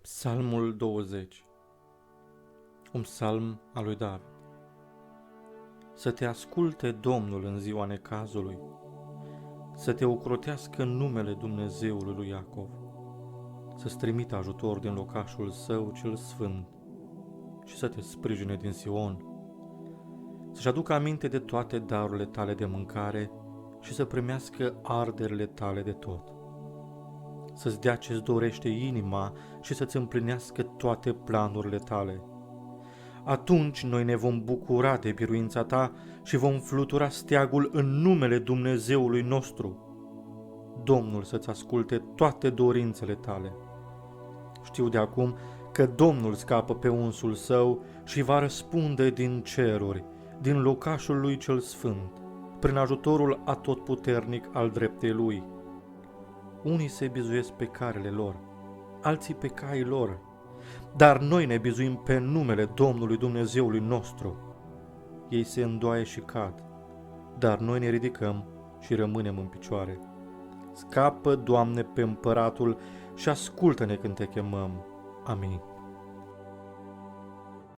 Psalmul 20. Un psalm al lui David. Să te asculte Domnul în ziua necazului, să te ocrotească în numele Dumnezeului lui Iacov, să-ți trimită ajutor din locașul său cel sfânt și să te sprijine din Sion, să-și aducă aminte de toate darurile tale de mâncare și să primească arderile tale de tot, să-ți dea ce-ți dorește inima și să-ți împlinească toate planurile tale. Atunci noi ne vom bucura de biruința ta și vom flutura steagul în numele Dumnezeului nostru. Domnul să-ți asculte toate dorințele tale. Știu de acum că Domnul scapă pe unsul său și va răspunde din ceruri, din locașul lui cel sfânt, prin ajutorul atotputernic al dreptei lui. Unii se bizuiesc pe carele lor, alții pe caii lor, dar noi ne bizuim pe numele Domnului Dumnezeului nostru. Ei se îndoaie și cad, dar noi ne ridicăm și rămânem în picioare. Scapă, Doamne, pe împăratul și ascultă-ne când te chemăm. Amin.